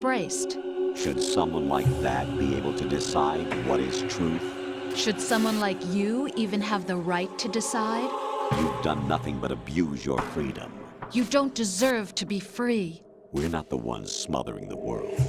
braced. Should someone like that be able to decide what is truth? Should someone like you even have the right to decide? You've done nothing but abuse your freedom. You don't deserve to be free. We're not the ones smothering the world.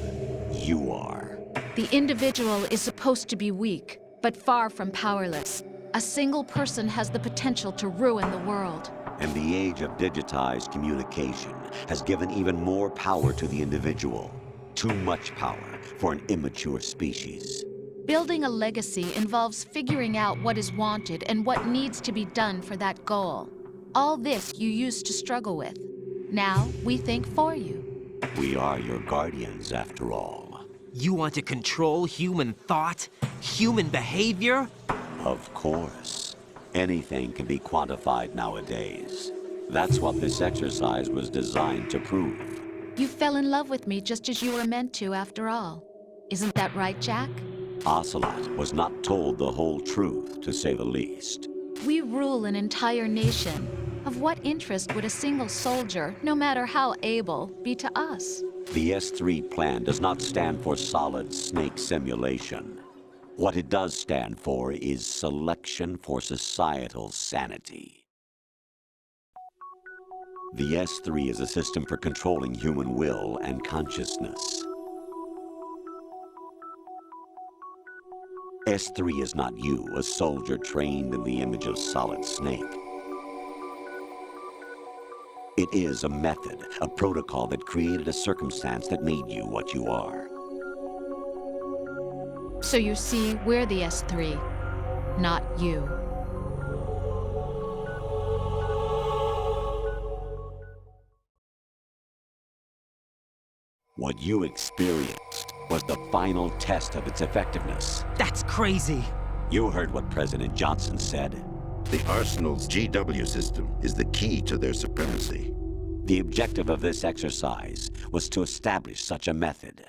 You are. The individual is supposed to be weak, but far from powerless. A single person has the potential to ruin the world. And the age of digitized communication has given even more power to the individual. Too much power for an immature species. Building a legacy involves figuring out what is wanted and what needs to be done for that goal. All this you used to struggle with. Now we think for you. We are your guardians, after all. You want to control human thought? Human behavior? Of course. Anything can be quantified nowadays. That's what this exercise was designed to prove. You fell in love with me just as you were meant to, after all. Isn't that right, Jack? Ocelot was not told the whole truth, to say the least. We rule an entire nation. Of what interest would a single soldier, no matter how able, be to us? The S3 plan does not stand for solid snake simulation. What it does stand for is selection for societal sanity. The S3 is a system for controlling human will and consciousness. S3 is not you, a soldier trained in the image of Solid Snake. It is a method, a protocol that created a circumstance that made you what you are. So you see, we're the S3, not you. What you experienced was the final test of its effectiveness. That's crazy. You heard what President Johnson said. The Arsenal's GW system is the key to their supremacy. The objective of this exercise was to establish such a method.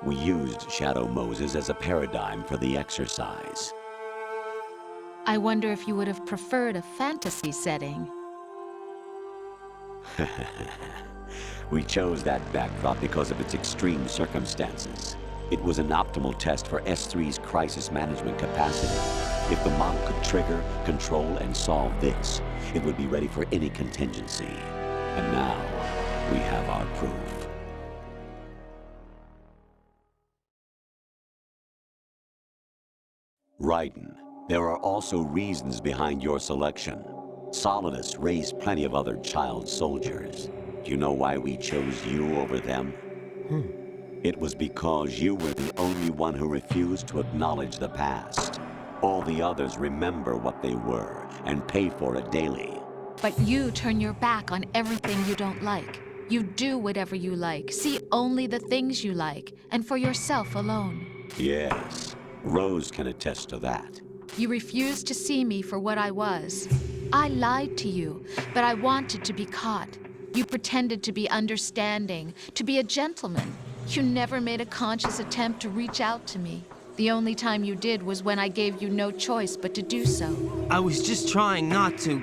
We used Shadow Moses as a paradigm for the exercise. I wonder if you would have preferred a fantasy setting. We chose that backdrop because of its extreme circumstances. It was an optimal test for S3's crisis management capacity. If the model could trigger, control, and solve this, it would be ready for any contingency. And now, we have our proof. Raiden, there are also reasons behind your selection. Solidus raised plenty of other child soldiers. Do you know why we chose you over them? It was because you were the only one who refused to acknowledge the past. All the others remember what they were and pay for it daily. But you turn your back on everything you don't like. You do whatever you like, see only the things you like, and for yourself alone. Yes, Rose can attest to that. You refused to see me for what I was. I lied to you, but I wanted to be caught. You pretended to be understanding, to be a gentleman. You never made a conscious attempt to reach out to me. The only time you did was when I gave you no choice but to do so. I was just trying not to.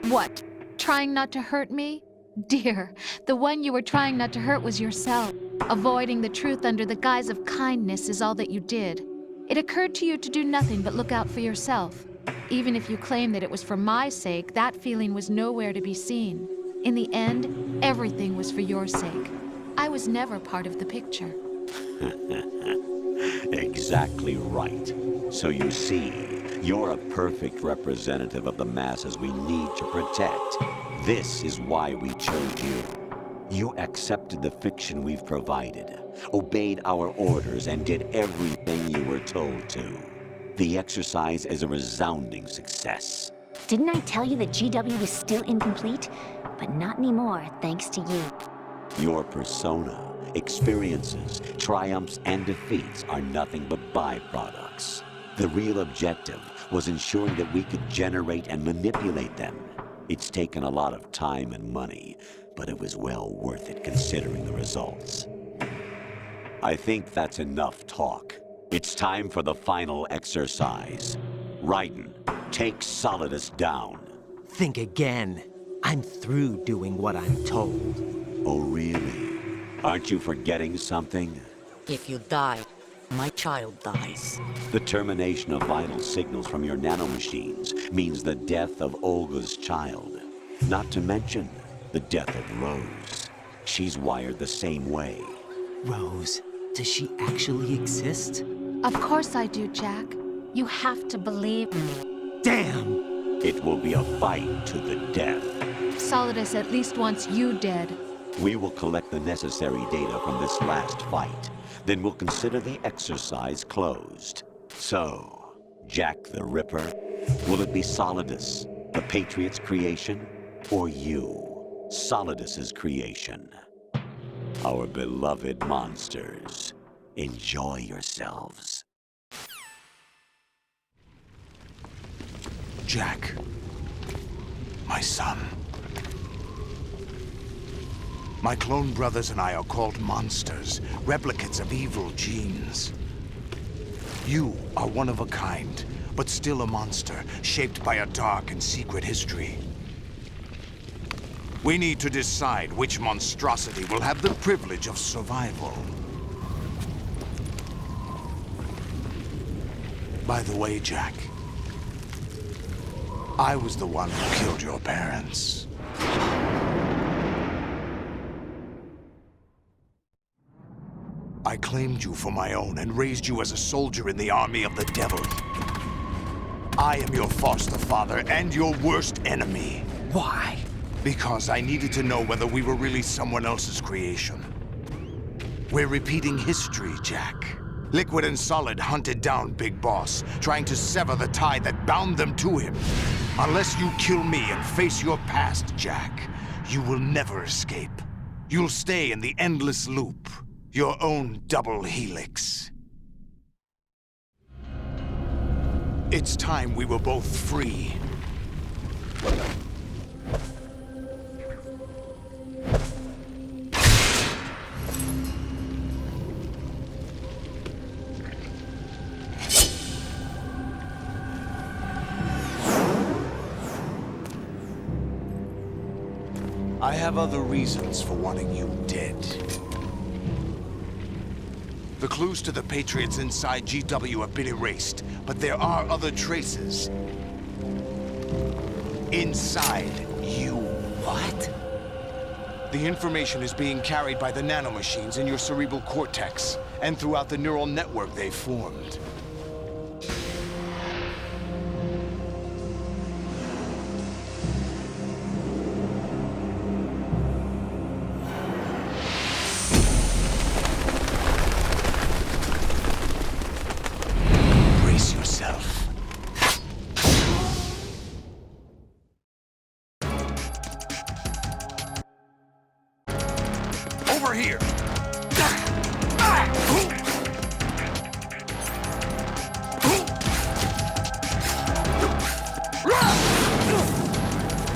What? Trying not to hurt me? Dear, the one you were trying not to hurt was yourself. Avoiding the truth under the guise of kindness is all that you did. It occurred to you to do nothing but look out for yourself. Even if you claim that it was for my sake, that feeling was nowhere to be seen. In the end, everything was for your sake. I was never part of the picture. Exactly right. So you see, you're a perfect representative of the masses we need to protect. This is why we chose you. You accepted the fiction we've provided, obeyed our orders, and did everything you were told to. The exercise is a resounding success. Didn't I tell you that GW was still incomplete? But not anymore, thanks to you. Your persona, experiences, triumphs, and defeats are nothing but byproducts. The real objective was ensuring that we could generate and manipulate them. It's taken a lot of time and money, but it was well worth it considering the results. I think that's enough talk. It's time for the final exercise. Raiden, take Solidus down. Think again. I'm through doing what I'm told. Oh, really? Aren't you forgetting something? If you die, my child dies. The termination of vital signals from your nanomachines means the death of Olga's child. Not to mention the death of Rose. She's wired the same way. Rose, does she actually exist? Of course I do, Jack. You have to believe me. Damn! It will be a fight to the death. Solidus at least wants you dead. We will collect the necessary data from this last fight. Then we'll consider the exercise closed. So, Jack the Ripper, will it be Solidus, the Patriot's creation, or you, Solidus's creation? Our beloved monsters, enjoy yourselves. Jack, my son. My clone brothers and I are called monsters, replicates of evil genes. You are one of a kind, but still a monster, shaped by a dark and secret history. We need to decide which monstrosity will have the privilege of survival. By the way, Jack, I was the one who killed your parents. I claimed you for my own and raised you as a soldier in the army of the devil. I am your foster father and your worst enemy. Why? Because I needed to know whether we were really someone else's creation. We're repeating history, Jack. Liquid and Solid hunted down Big Boss, trying to sever the tie that bound them to him. Unless you kill me and face your past, Jack, you will never escape. You'll stay in the endless loop, your own double helix. It's time we were both free. I have other reasons for wanting you dead. The clues to the Patriots inside GW have been erased, but there are other traces. Inside you. What? The information is being carried by the nanomachines in your cerebral cortex, and throughout the neural network they've formed. Brace yourself. Over here!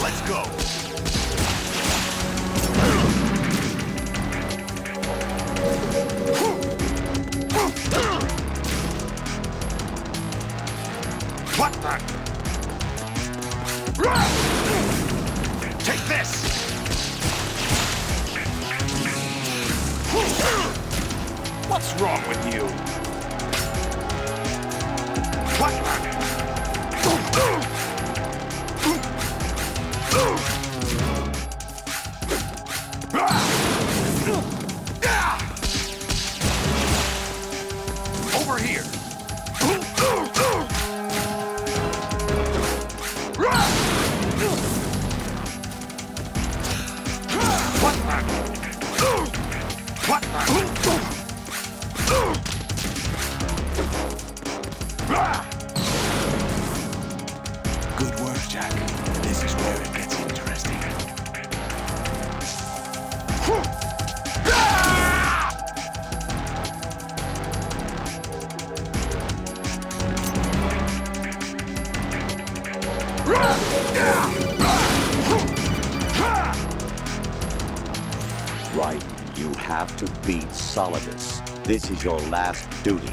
Let's go! What the? Take this! What's wrong with you? What? Over here. What? Good work, Jack. This is where it gets interesting. Right, you have to beat Solidus. This is your last duty.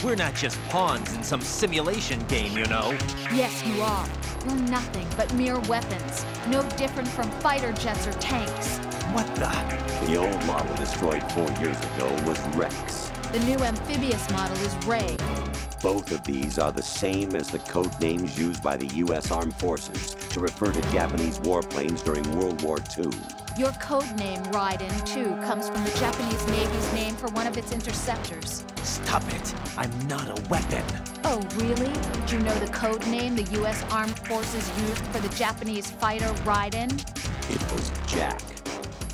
We're not just pawns in some simulation game, you know. Yes, you are. You're nothing but mere weapons. No different from fighter jets or tanks. What the? The old model destroyed 4 years ago was Rex. The new amphibious model is Ray. Both of these are the same as the code names used by the U.S. Armed Forces to refer to Japanese warplanes during World War II. Your code name, Raiden, too, comes from the Japanese Navy's name for one of its interceptors. Stop it. I'm not a weapon. Oh, really? Do you know the code name the U.S. Armed Forces used for the Japanese fighter Raiden? It was Jack.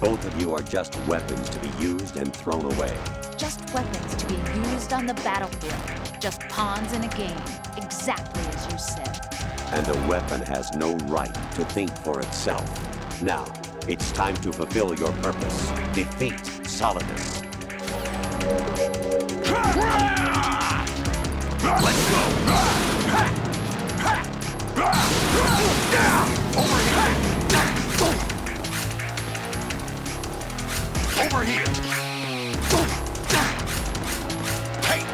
Both of you are just weapons to be used and thrown away. Just weapons to be used on the battlefield. Just pawns in a game. Exactly as you said. And a weapon has no right to think for itself. Now, it's time to fulfill your purpose. Defeat Solidus. Let's go! Over here! Hey!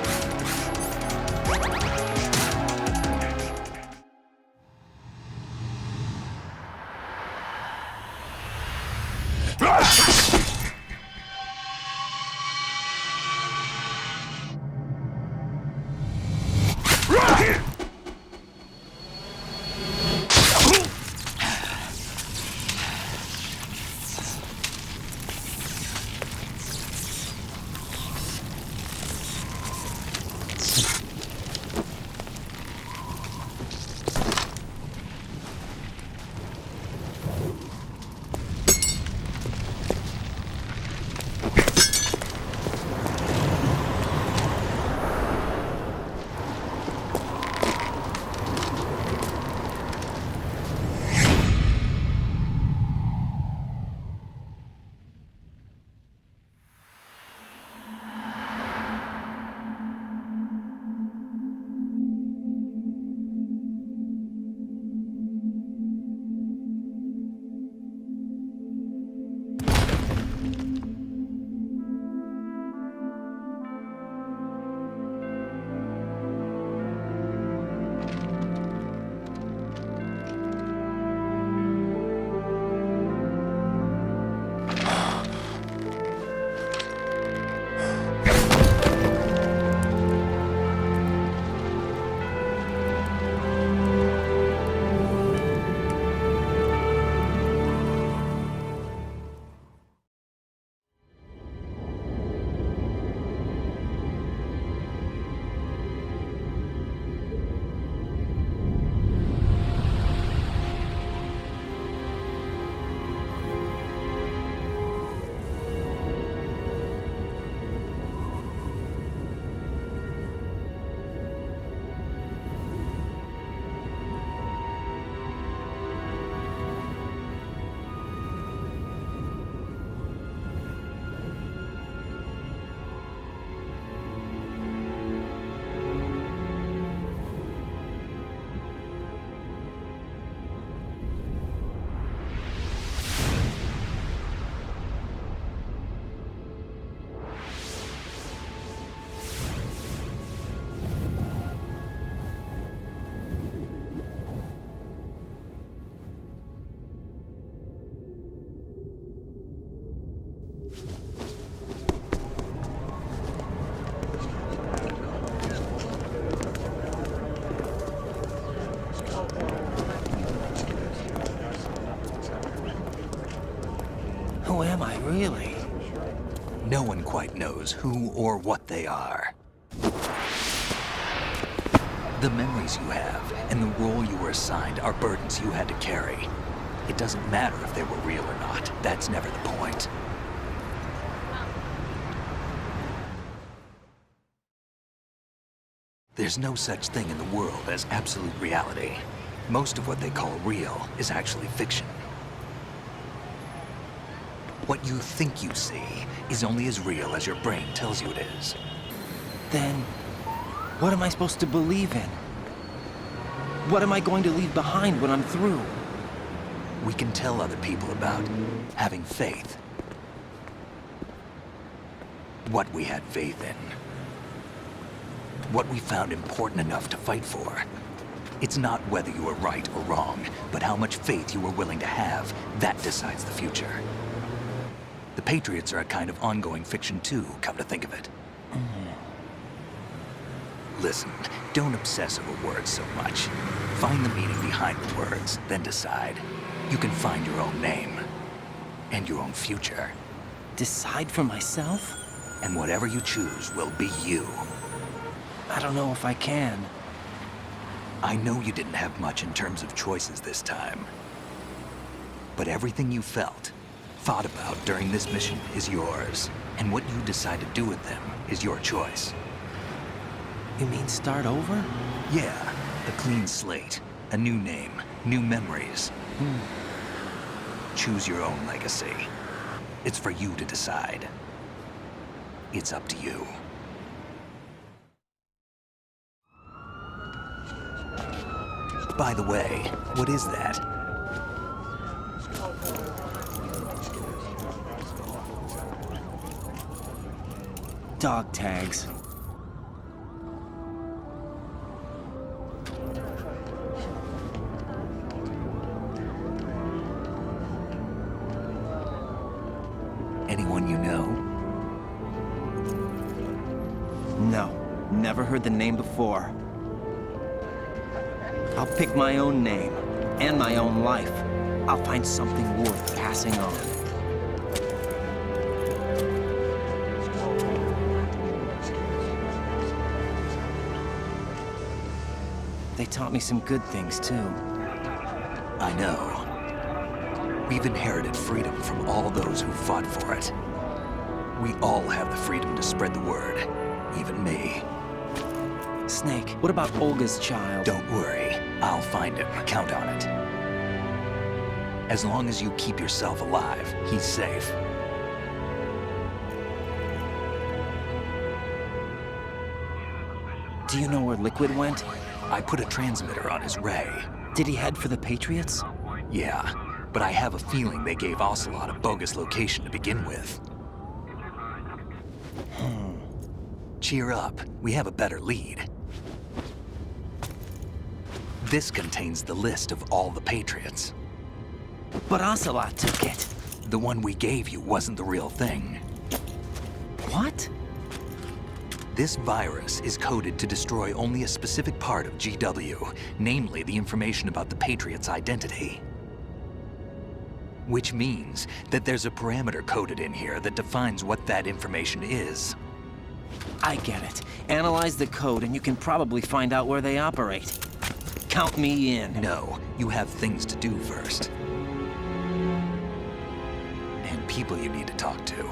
Who am I, really? No one quite knows who or what they are. The memories you have and the role you were assigned are burdens you had to carry. It doesn't matter if they were real or not. That's never the point. There's no such thing in the world as absolute reality. Most of what they call real is actually fiction. What you think you see is only as real as your brain tells you it is. Then, what am I supposed to believe in? What am I going to leave behind when I'm through? We can tell other people about having faith. What we had faith in. What we found important enough to fight for. It's not whether you were right or wrong, but how much faith you were willing to have. That decides the future. The Patriots are a kind of ongoing fiction too, come to think of it. Listen, don't obsess over words so much. Find the meaning behind the words, then decide. You can find your own name. And your own future. Decide for myself? And whatever you choose will be you. I don't know if I can. I know you didn't have much in terms of choices this time. But everything you felt, thought about during this mission is yours. And what you decide to do with them is your choice. You mean start over? Yeah, a clean slate, a new name, new memories. Choose your own legacy. It's for you to decide. It's up to you. By the way, what is that? Dog tags. Anyone you know? No, never heard the name before. I'll pick my own name, and my own life. I'll find something worth passing on. They taught me some good things, too. I know. We've inherited freedom from all those who fought for it. We all have the freedom to spread the word, even me. Snake, what about Olga's child? Don't worry, I'll find him. Count on it. As long as you keep yourself alive, he's safe. Do you know where Liquid went? I put a transmitter on his ray. Did he head for the Patriots? Yeah, but I have a feeling they gave Ocelot a bogus location to begin with. Cheer up, we have a better lead. This contains the list of all the Patriots. But Ocelot took it. The one we gave you wasn't the real thing. What? This virus is coded to destroy only a specific part of GW, namely the information about the Patriots' identity. Which means that there's a parameter coded in here that defines what that information is. I get it. Analyze the code and you can probably find out where they operate. Count me in. No, you have things to do first. And people you need to talk to.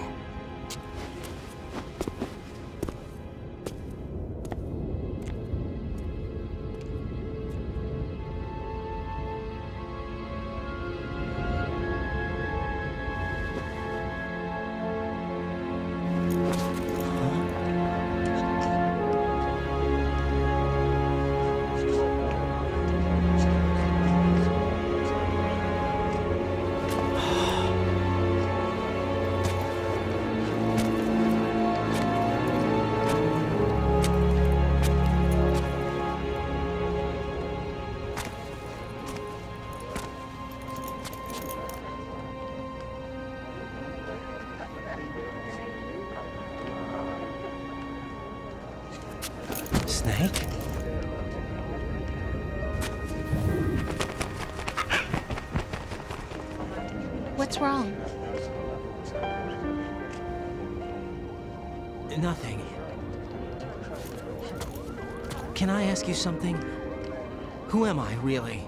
Snake? What's wrong? Nothing. Can I ask you something? Who am I, really?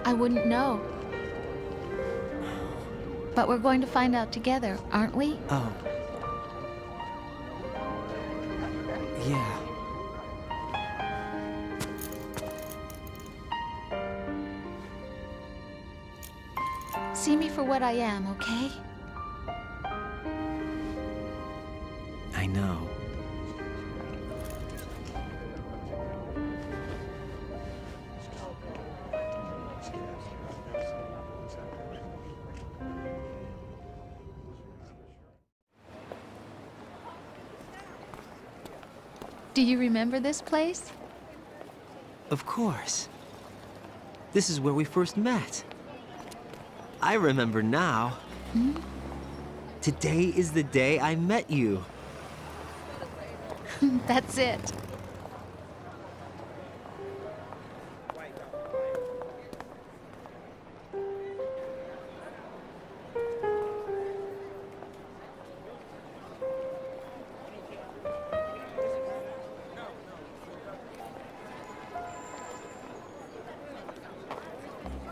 I wouldn't know. But we're going to find out together, aren't we? Oh. Yeah. See me for what I am, okay? I know. Do you remember this place? Of course. This is where we first met. I remember now. Today is the day I met you. That's it.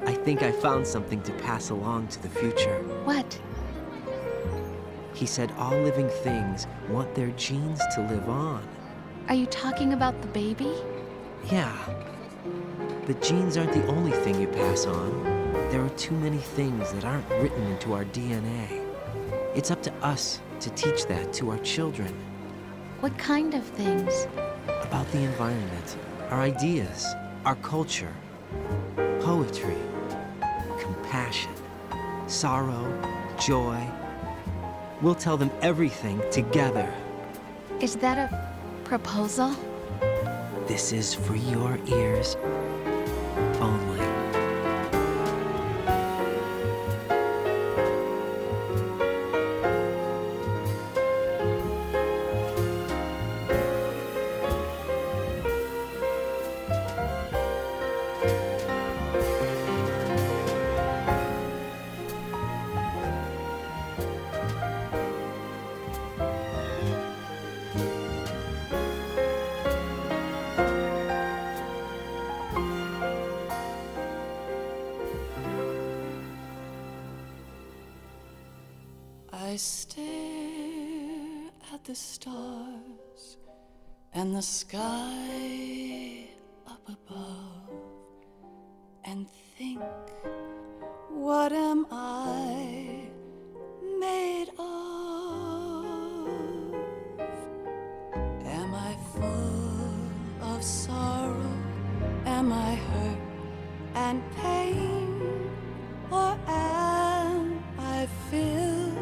I think I found something to pass along to the future. What? He said all living things want their genes to live on. Are you talking about the baby? Yeah. But genes aren't the only thing you pass on. There are too many things that aren't written into our DNA. It's up to us to teach that to our children. What kind of things? About the environment, our ideas, our culture, poetry, compassion, sorrow, joy. We'll tell them everything together. Is that a proposal? This is for your ears only. I stare at the stars and the sky up above and think, what am I made of? Am I full of sorrow? Am I hurt and pain? Or am I filled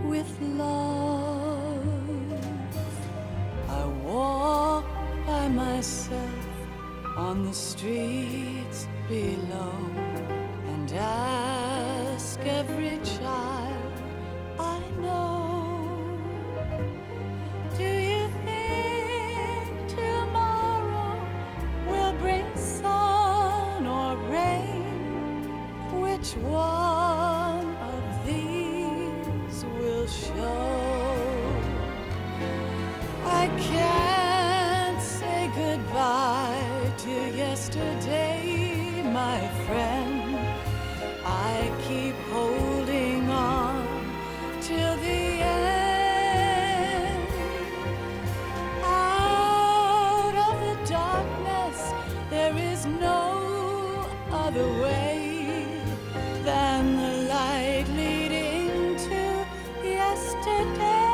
with love? I walk by myself on the streets below and ask every child I know, do you think tomorrow will bring sun or rain? Which one of these will show? I can't say goodbye to yesterday, my friend. I keep holding on till the end. Out of the darkness, there is no other way than the light leading to yesterday.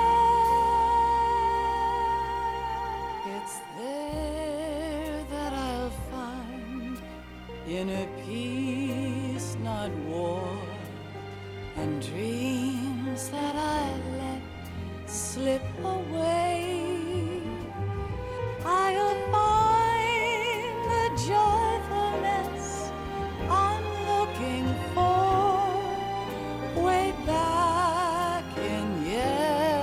It's there that I'll find inner peace, not war, and dreams that I let slip away. I'll find the joyfulness I'm looking for way back in yesterday.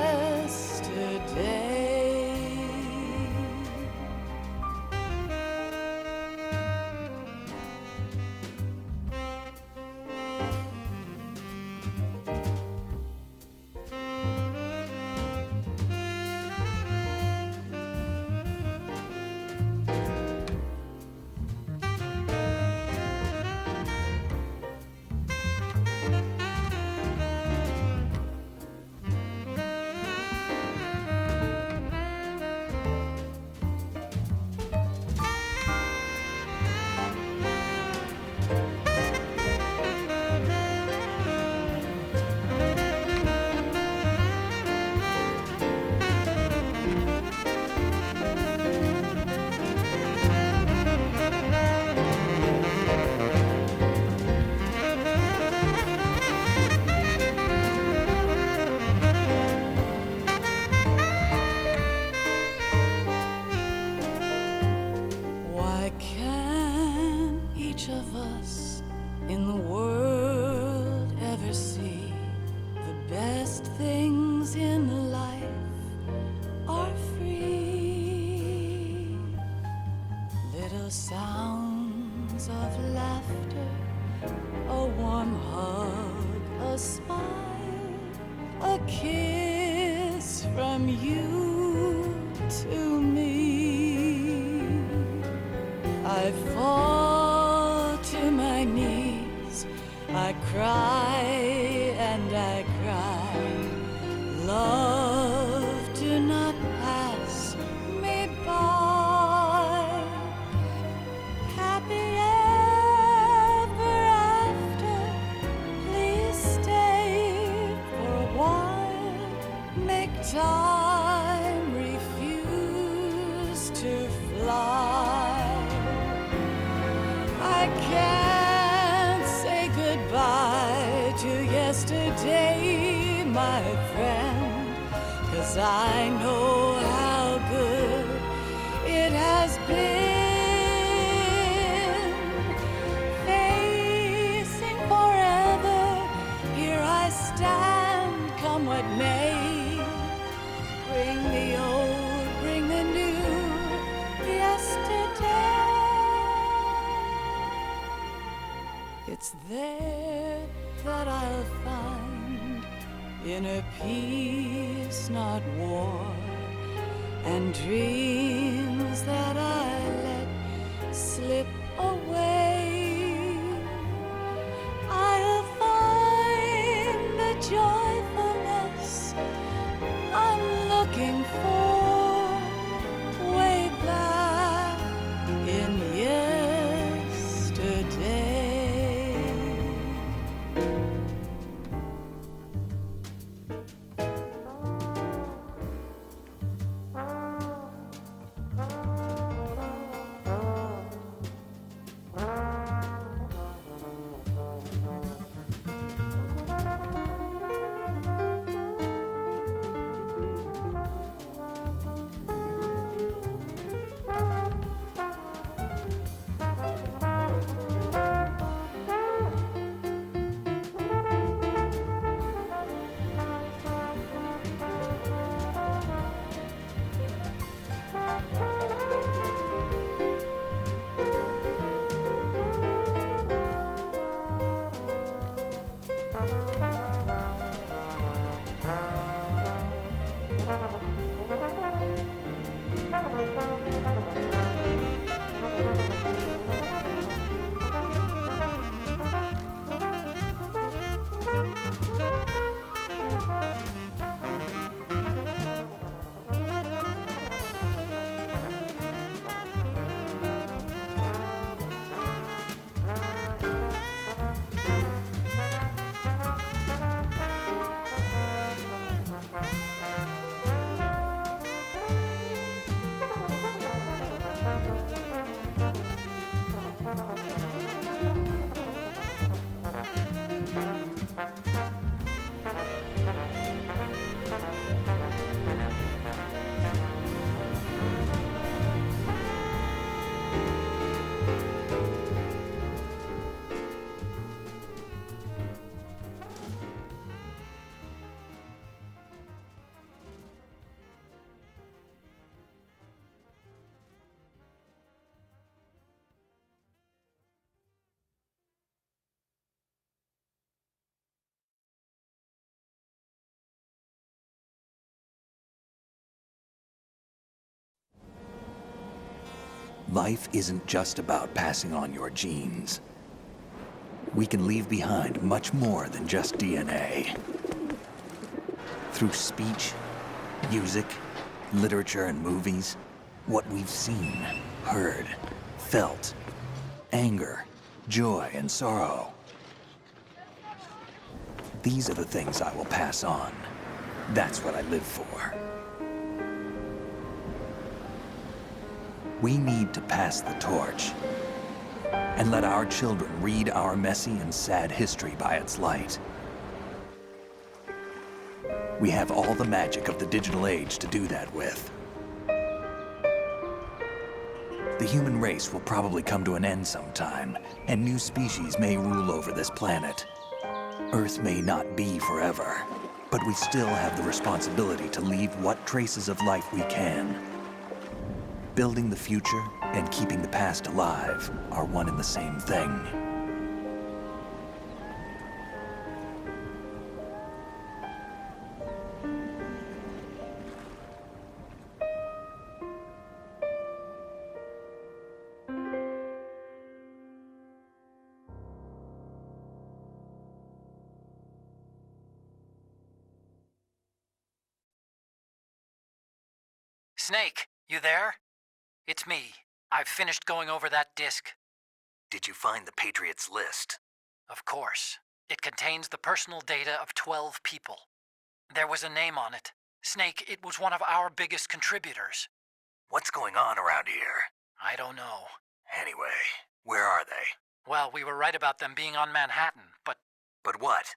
kiss from you to me. I fall to my knees, I cry and I cry. Love, do not pass me by. Happy ever after, please stay for a while. Make time refuse to fly. I can't say goodbye to yesterday, my friend, 'cause I know how good it has been. Facing forever, here I stand, come what may. Bring the old, bring the new, yesterday. It's there that I'll find inner peace, not war, and dreams that I let slip away. I'll find the joyfulness I'm looking for way back in yesterday. Life isn't just about passing on your genes. We can leave behind much more than just DNA. Through speech, music, literature, and movies, what we've seen, heard, felt, anger, joy, and sorrow. These are the things I will pass on. That's what I live for. We need to pass the torch and let our children read our messy and sad history by its light. We have all the magic of the digital age to do that with. The human race will probably come to an end sometime, and new species may rule over this planet. Earth may not be forever, but we still have the responsibility to leave what traces of life we can. Building the future and keeping the past alive are one and the same thing. Snake, you there? It's me. I've finished going over that disk. Did you find the Patriots list? Of course. It contains the personal data of 12 people. There was a name on it. Snake, it was one of our biggest contributors. What's going on around here? I don't know. Anyway, where are they? Well, we were right about them being on Manhattan, but But what?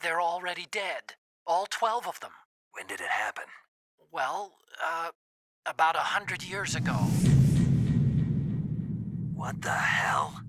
they're already dead. All 12 of them. When did it happen? Well, about 100 years ago. What the hell?